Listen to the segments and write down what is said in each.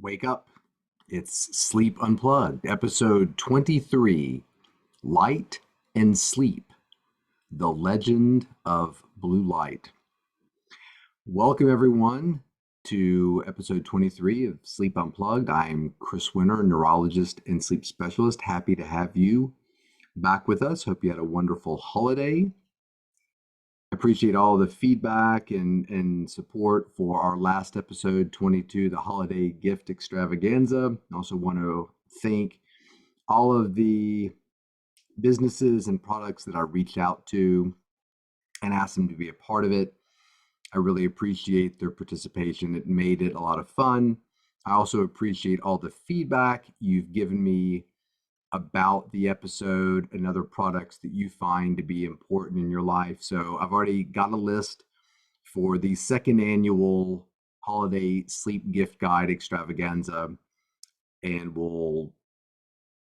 Wake up. It's Sleep Unplugged, episode 23, Light and Sleep, the Legend of Blue Light. Welcome, everyone, to episode 23 of Sleep Unplugged. I'm Chris Winter, neurologist and sleep specialist. Happy to have you back with us. Hope you had a wonderful holiday. Appreciate all the feedback and support for our last episode 22, the holiday gift extravaganza. I also want to thank all of the businesses and products that I reached out to and asked them to be a part of it. I really appreciate their participation. It made it a lot of fun. I also appreciate all the feedback you've given me about the episode and other products that you find to be important in your life. So I've already got a list for the second annual holiday sleep gift guide extravaganza, and we'll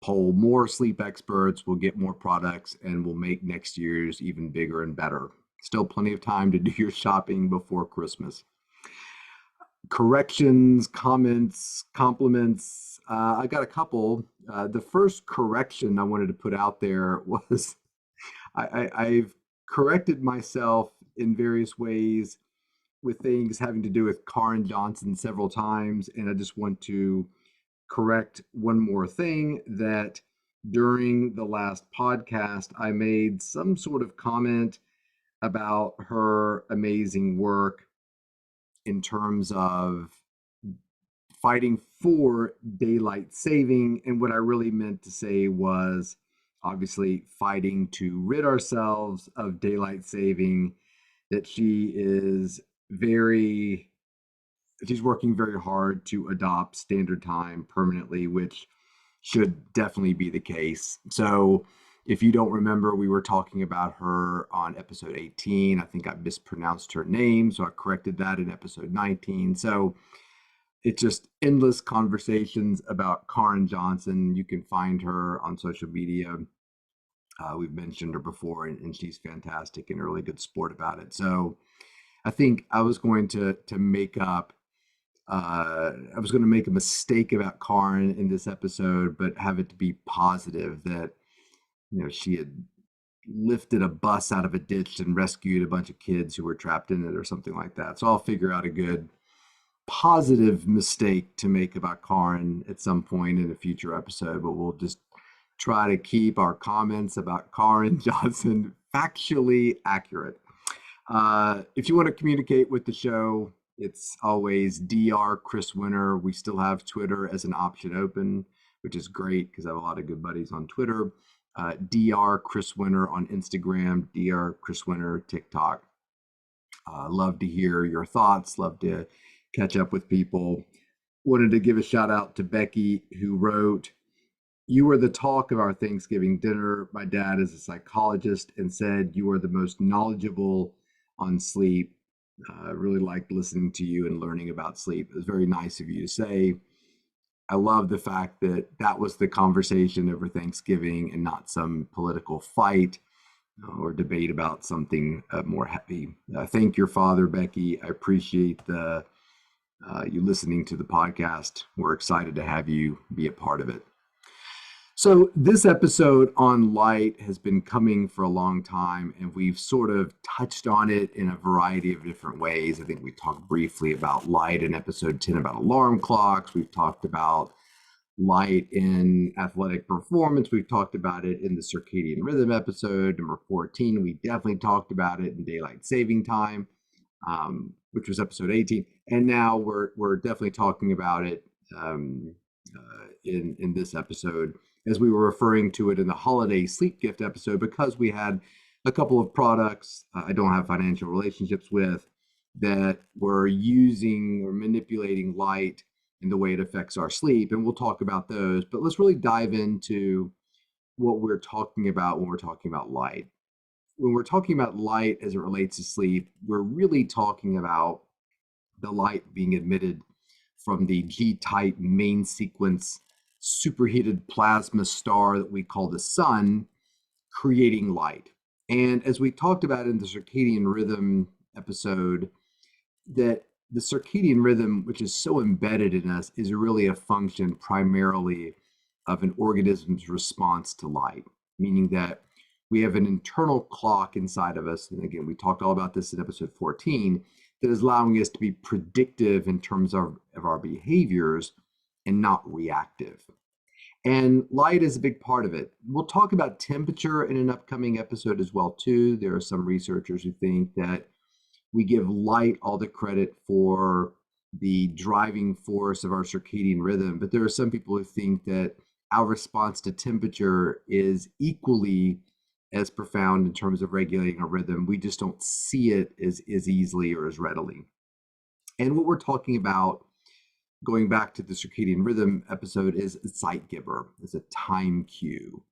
poll more sleep experts, we'll get more products, and we'll make next year's even bigger and better. Still plenty of time to do your shopping before Christmas. Corrections, comments, compliments. I got a couple. The first correction I wanted to put out there was I've corrected myself in various ways with things having to do with Karen Johnson several times, and I just want to correct one more thing that during the last podcast, I made some sort of comment about her amazing work in terms of fighting for daylight saving. And what I really meant to say was obviously fighting to rid ourselves of daylight saving, that she's working very hard to adopt standard time permanently, which should definitely be the case. So if you don't remember, we were talking about her on episode 18. I think I mispronounced her name, so I corrected that in episode 19. So it's just endless conversations about Karen Johnson. You can find her on social media. We've mentioned her before, and she's fantastic and a really good sport about it. So I think I was going to make up. I was going to make a mistake about Karen in this episode, but have it to be positive that she had lifted a bus out of a ditch and rescued a bunch of kids who were trapped in it or something like that. So I'll figure out a good positive mistake to make about Karen at some point in a future episode, but we'll just try to keep our comments about Karen Johnson factually accurate. If you want to communicate with the show, it's always Dr. Chris Winter. We still have Twitter as an option open, which is great because I have a lot of good buddies on Twitter. Dr. Chris Winter on Instagram, Dr. Chris Winter TikTok. Love to hear your thoughts. Love to catch up with people. Wanted to give a shout out to Becky, who wrote, "You were the talk of our Thanksgiving dinner. My dad is a psychologist and said you are the most knowledgeable on sleep. Really liked listening to you and learning about sleep." It was very nice of you to say. I love the fact that that was the conversation over Thanksgiving and not some political fight or debate about something more heavy. Thank your father, Becky. I appreciate you listening to the podcast. We're excited to have you be a part of it. So this episode on light has been coming for a long time, and we've sort of touched on it in a variety of different ways. I think we talked briefly about light in episode 10 about alarm clocks. We've talked about light in athletic performance. We've talked about it in the circadian rhythm episode, number 14. We definitely talked about it in daylight saving time, which was episode 18. And now we're definitely talking about it in this episode, as we were referring to it in the holiday sleep gift episode, because we had a couple of products I don't have financial relationships with that were using or manipulating light in the way it affects our sleep. And we'll talk about those, but let's really dive into what we're talking about when we're talking about light. When we're talking about light as it relates to sleep, we're really talking about the light being emitted from the G-type main sequence superheated plasma star that we call the sun, creating light. And as we talked about in the circadian rhythm episode, that the circadian rhythm, which is so embedded in us, is really a function primarily of an organism's response to light, meaning that we have an internal clock inside of us. And again, we talked all about this in episode 14, that is allowing us to be predictive in terms of our behaviors and not reactive. And light is a big part of it. We'll talk about temperature in an upcoming episode as well, too. There are some researchers who think that we give light all the credit for the driving force of our circadian rhythm, but there are some people who think that our response to temperature is equally as profound in terms of regulating our rhythm. We just don't see it as easily or as readily. And what we're talking about, going back to the circadian rhythm episode, is a Zeitgeber, as a time cue,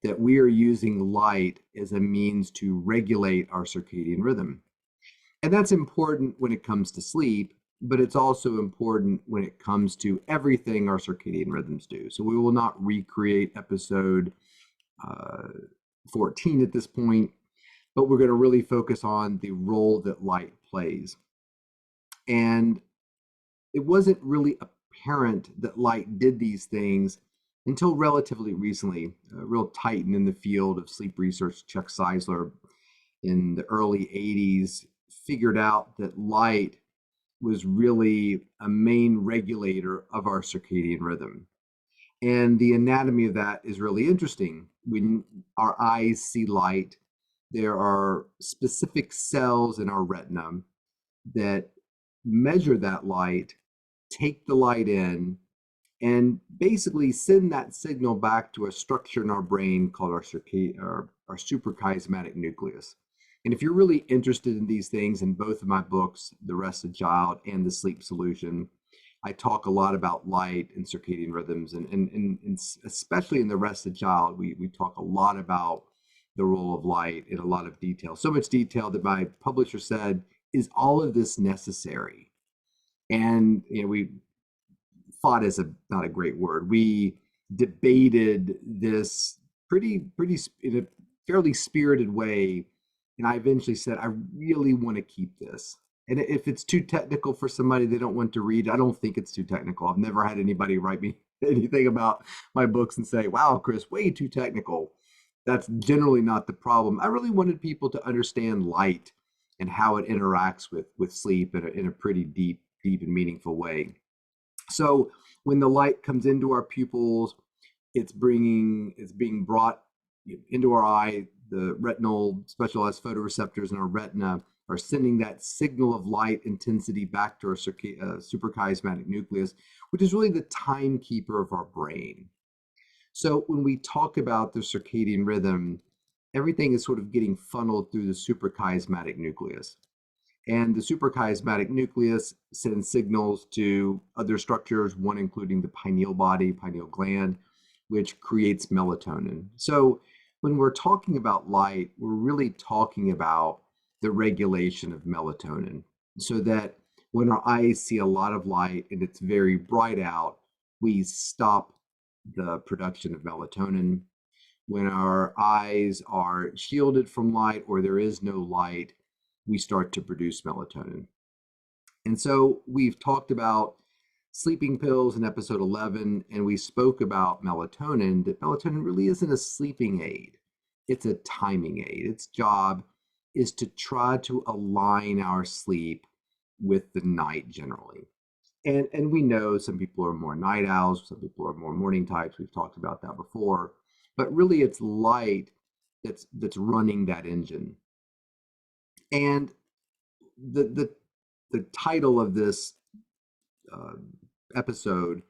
that we are using light as a means to regulate our circadian rhythm. And that's important when it comes to sleep, but it's also important when it comes to everything our circadian rhythms do. So we will not recreate episode 14 at this point, but we're going to really focus on the role that light plays. And it wasn't really apparent that light did these things until relatively recently. A real titan in the field of sleep research, Chuck Seisler, in the early 80s, figured out that light was really a main regulator of our circadian rhythm. And the anatomy of that is really interesting. When our eyes see light, there are specific cells in our retina that measure that light, take the light in, and basically send that signal back to a structure in our brain called our suprachiasmatic nucleus. And if you're really interested in these things, in both of my books, The Rested Child and The Sleep Solution, I talk a lot about light and circadian rhythms. And especially in The Rested Child, we talk a lot about the role of light in a lot of detail. So much detail that my publisher said, is all of this necessary? And we fought is not a great word. We debated this pretty in a fairly spirited way, and I eventually said, I really want to keep this. And if it's too technical for somebody they don't want to read, I don't think it's too technical. I've never had anybody write me anything about my books and say, wow, Chris, way too technical. That's generally not the problem. I really wanted people to understand light and how it interacts with sleep in a pretty deep and meaningful way. So when the light comes into our pupils, it's being brought into our eye. The retinal specialized photoreceptors in our retina are sending that signal of light intensity back to our suprachiasmatic nucleus, which is really the timekeeper of our brain. So when we talk about the circadian rhythm, everything is sort of getting funneled through the suprachiasmatic nucleus. And the suprachiasmatic nucleus sends signals to other structures, one including the pineal gland, which creates melatonin. So when we're talking about light, we're really talking about the regulation of melatonin, so that when our eyes see a lot of light and it's very bright out, we stop the production of melatonin. When our eyes are shielded from light or there is no light, we start to produce melatonin. And so we've talked about sleeping pills in episode 11, and we spoke about melatonin, that melatonin really isn't a sleeping aid. It's a timing aid. Its job is to try to align our sleep with the night generally. And we know some people are more night owls, some people are more morning types. We've talked about that before. But really it's light that's running that engine. And the title of this episode,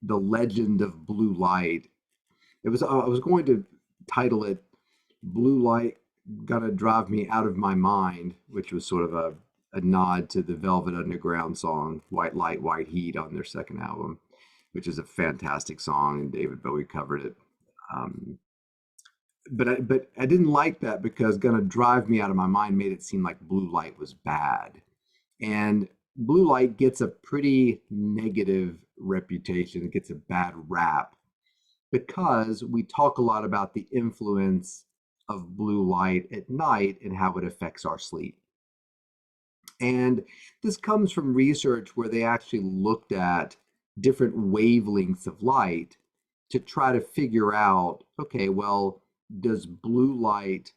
"The Legend of Blue Light," I was going to title it "Blue Light Gonna Drive Me Out of My Mind," which was sort of a nod to the Velvet Underground song "White Light, White Heat" on their second album, which is a fantastic song, and David Bowie covered it. But I didn't like that because "Gonna Drive Me Out of My Mind" made it seem like blue light was bad. And blue light gets a pretty negative reputation. It gets a bad rap because we talk a lot about the influence of blue light at night and how it affects our sleep. And this comes from research where they actually looked at different wavelengths of light to try to figure out, okay, well, does blue light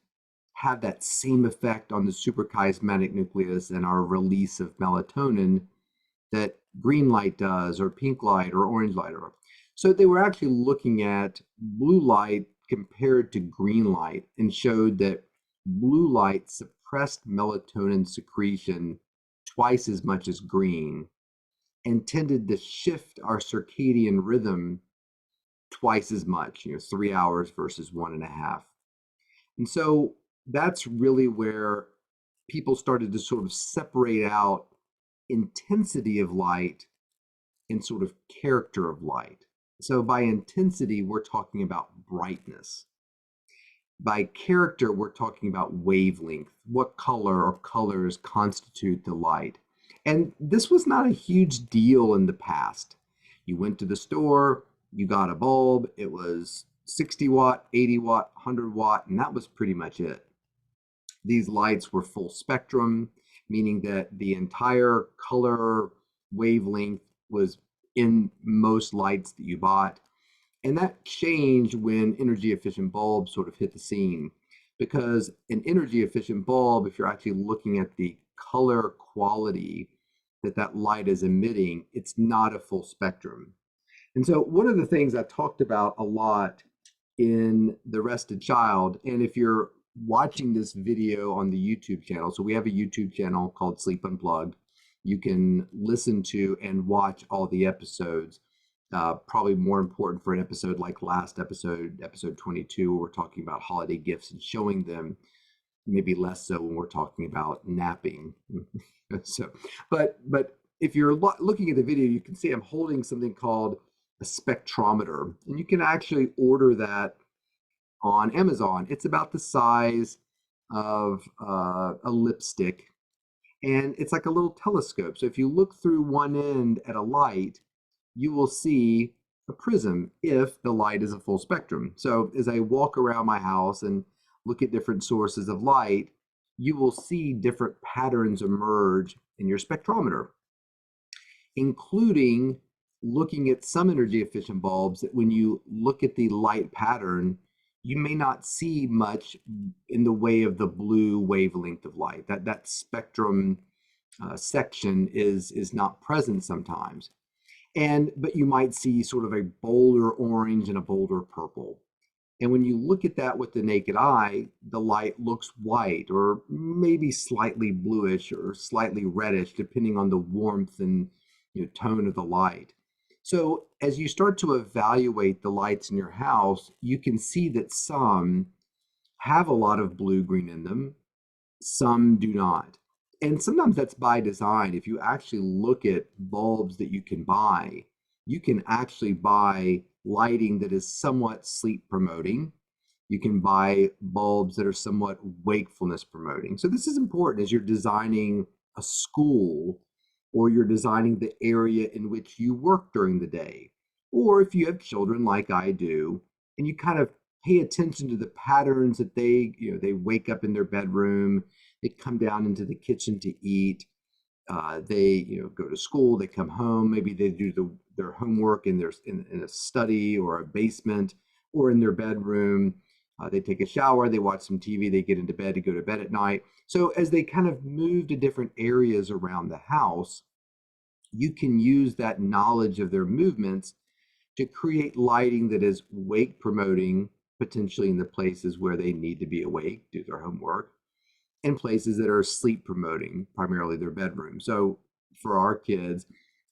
have that same effect on the suprachiasmatic nucleus and our release of melatonin that green light does, or pink light, or orange light? So they were actually looking at blue light compared to green light and showed that blue light suppressed melatonin secretion twice as much as green and tended to shift our circadian rhythm twice as much, 3 hours versus 1.5. And so that's really where people started to sort of separate out intensity of light and sort of character of light. So by intensity, we're talking about brightness. By character, we're talking about wavelength, what color or colors constitute the light. And this was not a huge deal in the past. You went to the store, you got a bulb, it was 60 watt, 80 watt, 100 watt, and that was pretty much it. These lights were full spectrum, meaning that the entire color wavelength was in most lights that you bought. And that changed when energy efficient bulbs sort of hit the scene. Because an energy efficient bulb, if you're actually looking at the color quality that that light is emitting, it's not a full spectrum. And so one of the things I talked about a lot in The Rested Child, and if you're watching this video on the YouTube channel, so we have a YouTube channel called Sleep Unplugged. You can listen to and watch all the episodes. Probably more important for an episode like last episode, episode 22, where we're talking about holiday gifts and showing them, maybe less so when we're talking about napping. So, but if you're looking at the video, you can see I'm holding something called a spectrometer, and you can actually order that on Amazon. It's about the size of a lipstick, and it's like a little telescope. So if you look through one end at a light, you will see a prism if the light is a full spectrum. So as I walk around my house and look at different sources of light, you will see different patterns emerge in your spectrometer, including looking at some energy efficient bulbs that when you look at the light pattern, you may not see much in the way of the blue wavelength of light. That spectrum section is not present sometimes. But you might see sort of a bolder orange and a bolder purple. And when you look at that with the naked eye, the light looks white or maybe slightly bluish or slightly reddish, depending on the warmth and tone of the light. So as you start to evaluate the lights in your house, you can see that some have a lot of blue-green in them, some do not. And sometimes that's by design. If you actually look at bulbs that you can actually buy lighting that is somewhat sleep promoting. You can buy bulbs that are somewhat wakefulness promoting. So this is important as you're designing a school, or you're designing the area in which you work during the day. Or if you have children like I do, and you kind of pay attention to the patterns that they wake up in their bedroom, they come down into the kitchen to eat, they go to school, they come home, maybe they do their homework in a study or a basement or in their bedroom. They take a shower, they watch some TV, they get into bed to go to bed at night. So as they kind of move to different areas around the house, you can use that knowledge of their movements to create lighting that is wake promoting, potentially in the places where they need to be awake, do their homework, and places that are sleep promoting, primarily their bedroom. So for our kids,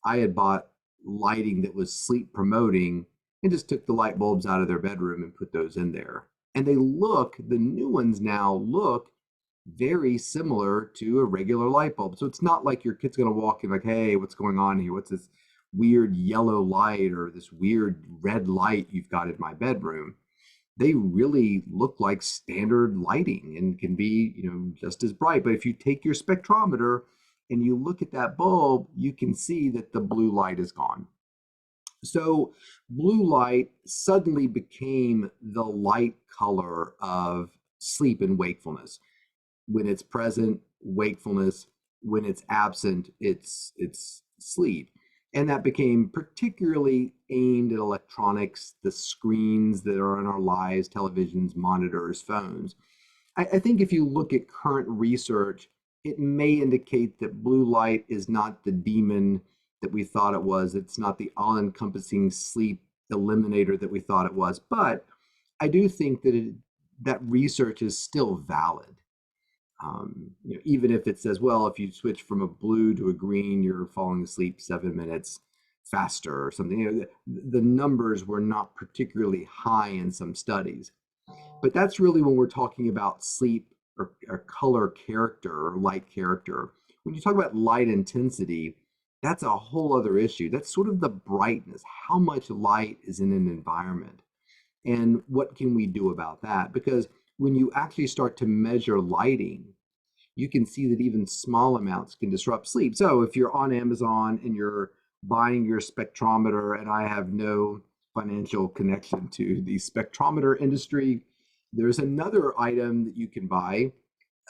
I had bought lighting that was sleep promoting and just took the light bulbs out of their bedroom and put those in there. And the new ones now look very similar to a regular light bulb. So it's not like your kid's going to walk in like, hey, what's going on here? What's this weird yellow light or this weird red light you've got in my bedroom? They really look like standard lighting and can be, just as bright. But if you take your spectrometer and you look at that bulb, you can see that the blue light is gone. So blue light suddenly became the light color of sleep and wakefulness. When it's present, wakefulness when it's absent, it's sleep. And that became particularly aimed at electronics, the screens that are in our lives, televisions, monitors, phones. I think if you look at current research, it may indicate that blue light is not the demon that we thought it was. It's not the all encompassing sleep eliminator that we thought it was. But I do think that that research is still valid. Even if it says, well, if you switch from a blue to a green, you're falling asleep 7 minutes faster or something. The numbers were not particularly high in some studies. But that's really when we're talking about sleep or color character or light character. When you talk about light intensity, that's a whole other issue. That's sort of the brightness, how much light is in an environment, and what can we do about that? Because when you actually start to measure lighting, you can see that even small amounts can disrupt sleep. So if you're on Amazon and you're buying your spectrometer, and I have no financial connection to the spectrometer industry, there's another item that you can buy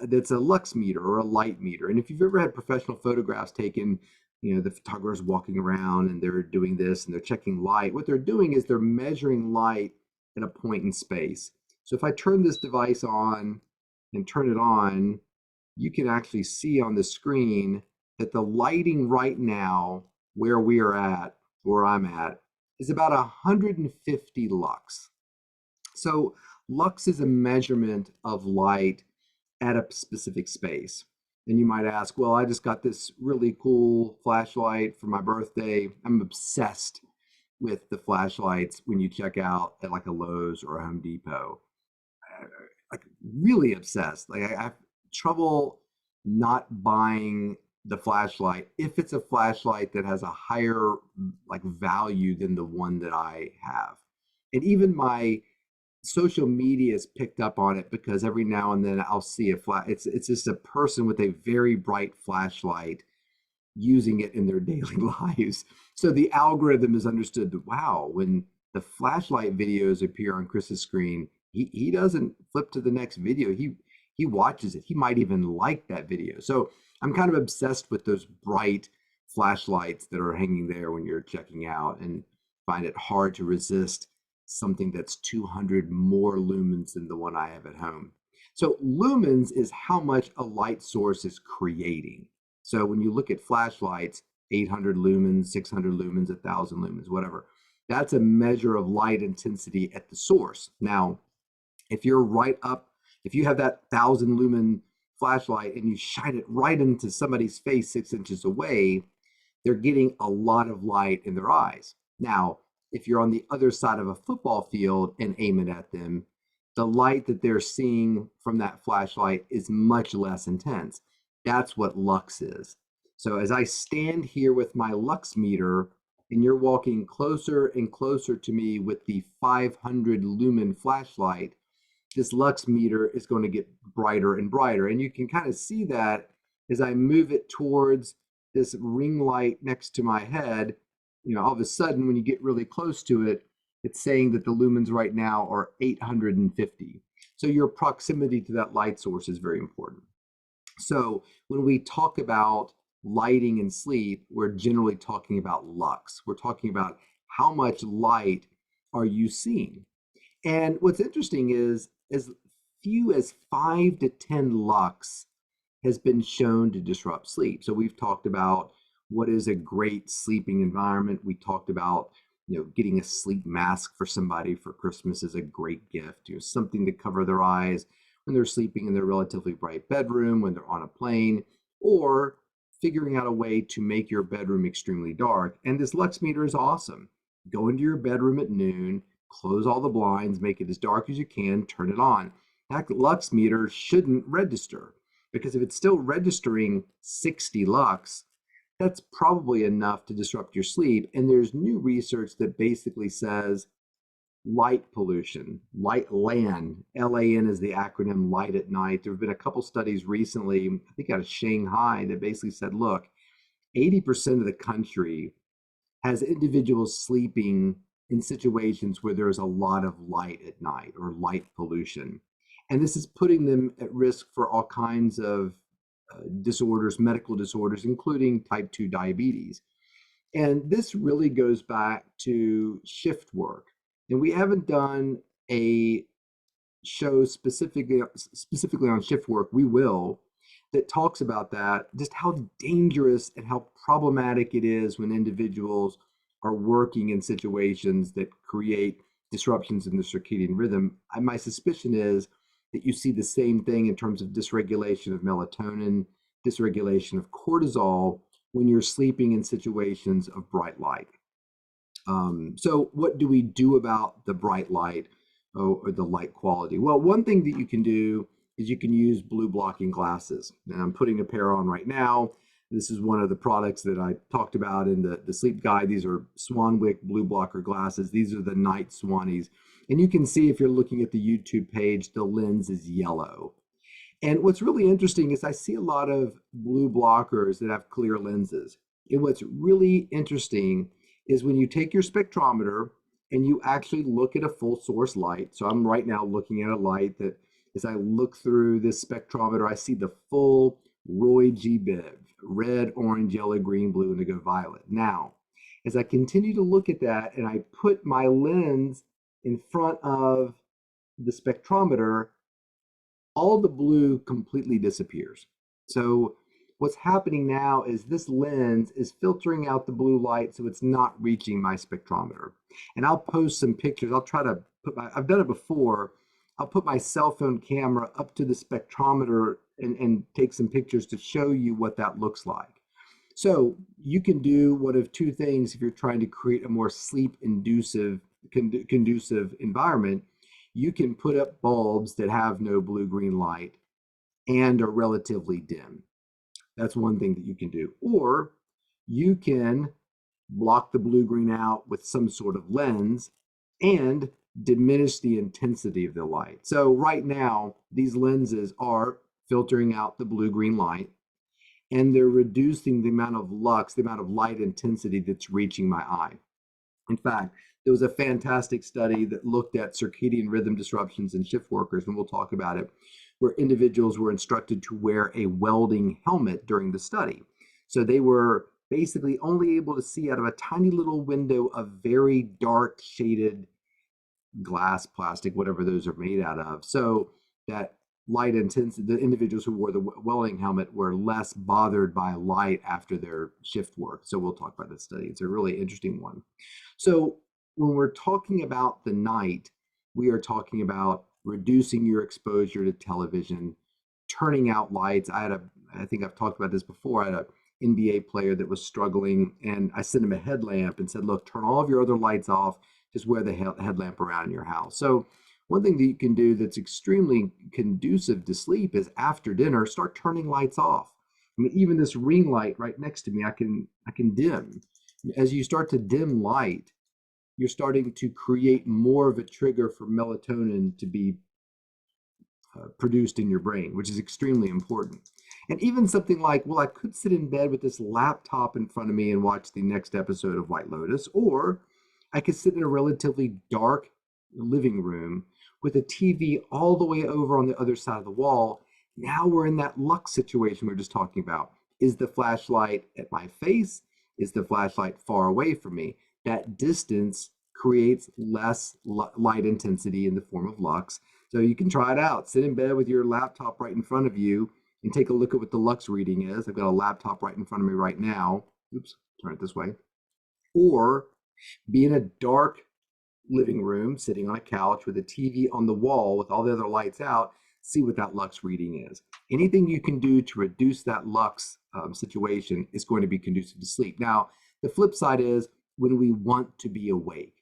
that's a lux meter or a light meter. And if you've ever had professional photographs taken, the photographer's walking around and they're doing this and they're checking light. What they're doing is they're measuring light at a point in space. So if I turn this device on and turn it on, you can actually see on the screen that the lighting right now, where we are at, where I'm at, is about 150 lux. So lux is a measurement of light at a specific space. And you might ask, well, I just got this really cool flashlight for my birthday. I'm obsessed with the flashlights when you check out at like a Lowe's or a Home Depot. Like really obsessed. Like I have trouble not buying the flashlight if it's a flashlight that has a higher like value than the one that I have. And even my social media has picked up on it because every now and then I'll see a flash. It's just a person with a very bright flashlight using it in their daily lives. So the algorithm has understood that, wow, when the flashlight videos appear on Chris's screen, he doesn't flip to the next video. He watches it. He might even like that video. So I'm kind of obsessed with those bright flashlights that are hanging there when you're checking out, and find it hard to resist something that's 200 more lumens than the one I have at home. So lumens is how much a light source is creating. So when you look at flashlights, 800 lumens, 600 lumens, 1,000 lumens, whatever, that's a measure of light intensity at the source. Now, if you're right up, if you have that 1,000 lumen flashlight and you shine it right into somebody's face 6 inches away, they're getting a lot of light in their eyes. Now, if you're on the other side of a football field and aim it at them, the light that they're seeing from that flashlight is much less intense. That's what lux is. So as I stand here with my lux meter and you're walking closer and closer to me with the 500 lumen flashlight, this lux meter is going to get brighter and brighter. And you can kind of see that as I move it towards this ring light next to my head. All of a sudden, when you get really close to it, it's saying that the lumens right now are 850. So your proximity to that light source is very important. So when we talk about lighting and sleep, we're generally talking about lux. We're talking about how much light are you seeing? And what's interesting is as few as 5 to 10 lux has been shown to disrupt sleep. So we've talked about what is a great sleeping environment. We talked about, getting a sleep mask for somebody for Christmas is a great gift, something to cover their eyes when they're sleeping in their relatively bright bedroom, when they're on a plane, or figuring out a way to make your bedroom extremely dark. And this lux meter is awesome. Go into your bedroom at noon, close all the blinds, make it as dark as you can, turn it on. That lux meter shouldn't register, because if it's still registering 60 lux, that's probably enough to disrupt your sleep. And there's new research that basically says light pollution, LAN is the acronym, light at night. There have been a couple studies recently, I think out of Shanghai, that basically said, look, 80% of the country has individuals sleeping in situations where there's a lot of light at night or light pollution. And this is putting them at risk for all kinds of disorders, medical disorders, including type 2 diabetes. And this really goes back to shift work. And we haven't done a show specifically on shift work. We will, that talks about that, just how dangerous and how problematic it is when individuals are working in situations that create disruptions in the circadian rhythm. My suspicion is that you see the same thing in terms of dysregulation of melatonin, dysregulation of cortisol when you're sleeping in situations of bright light. So what do we do about the bright light, or the light quality? Well, one thing that you can do is you can use blue blocking glasses. And I'm putting a pair on right now. This is one of the products that I talked about in the sleep guide. These are Swanwick blue blocker glasses. These are the Night Swannies. And you can see, if you're looking at the YouTube page, the lens is yellow. And what's really interesting is I see a lot of blue blockers that have clear lenses. And what's really interesting is when you take your spectrometer and you actually look at a full source light. So I'm right now looking at a light that, as I look through this spectrometer, I see the full Roy G. Biv, red, orange, yellow, green, blue, indigo, violet. Now, as I continue to look at that and I put my lens in front of the spectrometer, all the blue completely disappears. So what's happening now is this lens is filtering out the blue light, so it's not reaching my spectrometer. And I'll post some pictures. I'll try to put I've done it before. I'll put my cell phone camera up to the spectrometer and take some pictures to show you what that looks like. So you can do one of two things if you're trying to create a more sleep inducive, conducive environment. You can put up bulbs that have no blue-green light and are relatively dim. That's one thing that you can do. Or you can block the blue-green out with some sort of lens and diminish the intensity of the light. So right now, these lenses are filtering out the blue-green light, and they're reducing the amount of lux, the amount of light intensity that's reaching my eye. In fact, there was a fantastic study that looked at circadian rhythm disruptions in shift workers, and we'll talk about it, where individuals were instructed to wear a welding helmet during the study. So they were basically only able to see out of a tiny little window of very dark shaded glass, plastic, whatever those are made out of. So that light intensity, the individuals who wore the welding helmet were less bothered by light after their shift work. So we'll talk about this study. It's a really interesting one. So when we're talking about the night, we are talking about reducing your exposure to television, turning out lights. I think I've talked about this before. I had an NBA player that was struggling, and I sent him a headlamp and said, look, turn all of your other lights off, just wear the headlamp around in your house. So one thing that you can do that's extremely conducive to sleep is after dinner, start turning lights off. I mean, even this ring light right next to me, I can dim. As you start to dim light, you're starting to create more of a trigger for melatonin to be produced in your brain, which is extremely important. And even something like, well, I could sit in bed with this laptop in front of me and watch the next episode of White Lotus, or I could sit in a relatively dark living room with a TV all the way over on the other side of the wall. Now we're in that lux situation we were just talking about. Is the flashlight at my face? Is the flashlight far away from me? That distance creates less light intensity in the form of lux. So you can try it out. Sit in bed with your laptop right in front of you and take a look at what the lux reading is. I've got a laptop right in front of me right now. Oops, turn it this way. Or be in a dark living room, sitting on a couch with a TV on the wall with all the other lights out, see what that lux reading is. Anything you can do to reduce that lux situation is going to be conducive to sleep. Now, the flip side is when we want to be awake.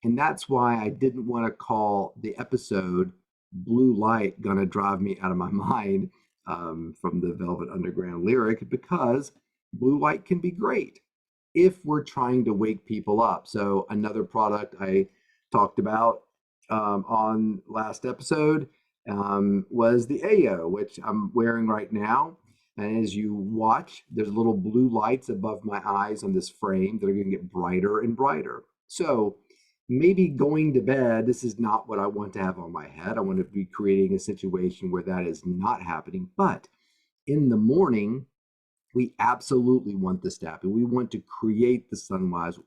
And that's why I didn't want to call the episode Blue Light Gonna Drive Me Out of My Mind from the Velvet Underground lyric, because blue light can be great if we're trying to wake people up. So another product I talked about on last episode was the AO, which I'm wearing right now. And as you watch, there's little blue lights above my eyes on this frame that are going to get brighter and brighter. So maybe going to bed, this is not what I want to have on my head. I want to be creating a situation where that is not happening. But in the morning, we absolutely want the step, and we want to create the sunrise.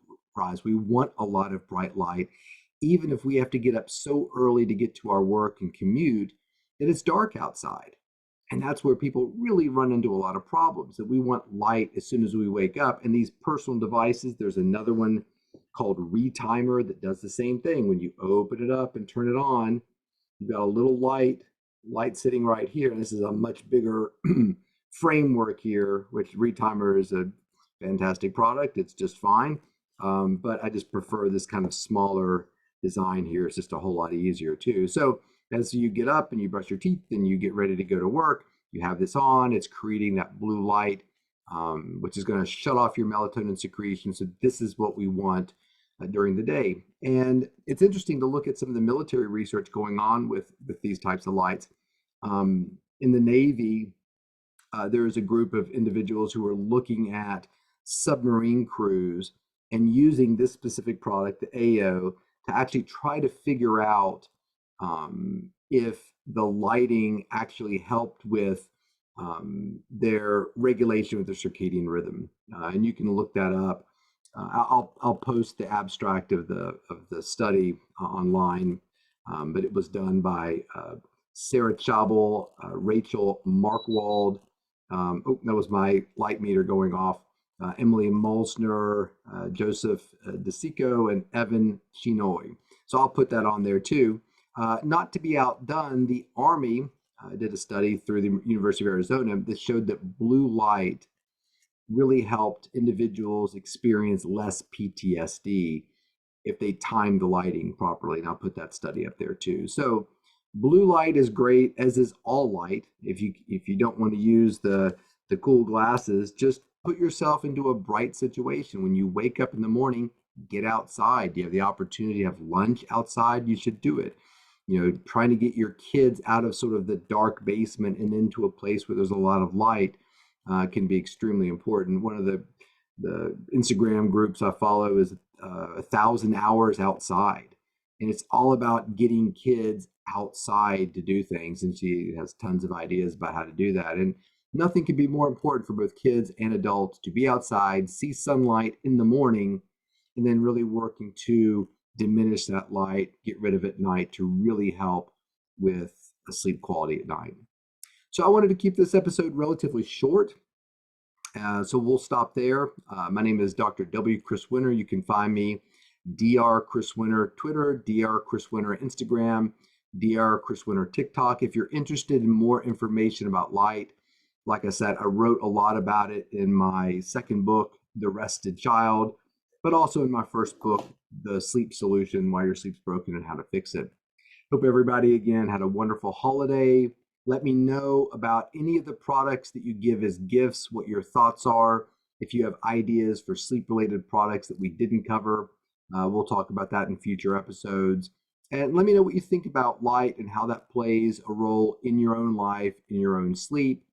We want a lot of bright light, even if we have to get up so early to get to our work and commute that it's dark outside. And that's where people really run into a lot of problems, that we want light as soon as we wake up. And these personal devices, there's another one called Retimer that does the same thing. When you open it up and turn it on, you've got a little light sitting right here. And this is a much bigger framework here, which Retimer is a fantastic product. It's just fine. But I just prefer this kind of smaller design here. It's just a whole lot easier too. So as you get up and you brush your teeth and you get ready to go to work, you have this on. It's creating that blue light, which is going to shut off your melatonin secretion. So this is what we want during the day. And it's interesting to look at some of the military research going on with these types of lights. In the Navy, there is a group of individuals who are looking at submarine crews and using this specific product, the AO, to actually try to figure out if the lighting actually helped with their regulation with their circadian rhythm. And you can look that up. I'll post the abstract of the study online, but it was done by Sarah Chabel, Rachel Markwald. Oh, that was my light meter going off. Emily Molsner, Joseph DeSico, and Evan Chinoy. So I'll put that on there too. Not to be outdone, the Army did a study through the University of Arizona that showed that blue light really helped individuals experience less PTSD if they timed the lighting properly. And I'll put that study up there too. So blue light is great, as is all light. If you don't want to use the cool glasses, just put yourself into a bright situation. When you wake up in the morning, get outside. You have the opportunity to have lunch outside, you should do it. You know, trying to get your kids out of sort of the dark basement and into a place where there's a lot of light can be extremely important. One of the Instagram groups I follow is 1,000 hours outside. And it's all about getting kids outside to do things. And she has tons of ideas about how to do that. And nothing can be more important for both kids and adults to be outside, see sunlight in the morning, and then really working to diminish that light, get rid of it at night to really help with the sleep quality at night. So I wanted to keep this episode relatively short. So we'll stop there. My name is Dr. W. Chris Winter. You can find me Dr. Chris Winter Twitter, Dr. Chris Winter Instagram, Dr. Chris Winter TikTok. If you're interested in more information about light, like I said, I wrote a lot about it in my second book, The Rested Child, but also in my first book, The Sleep Solution, Why Your Sleep's Broken and How to Fix It. Hope everybody, again, had a wonderful holiday. Let me know about any of the products that you give as gifts, what your thoughts are. If you have ideas for sleep-related products that we didn't cover, we'll talk about that in future episodes. And let me know what you think about light and how that plays a role in your own life, in your own sleep,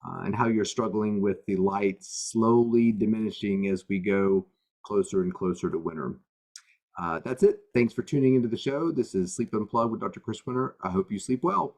and how you're struggling with the light slowly diminishing as we go closer and closer to winter. That's it. Thanks for tuning into the show. This is Sleep Unplugged with Dr. Chris Winter. I hope you sleep well.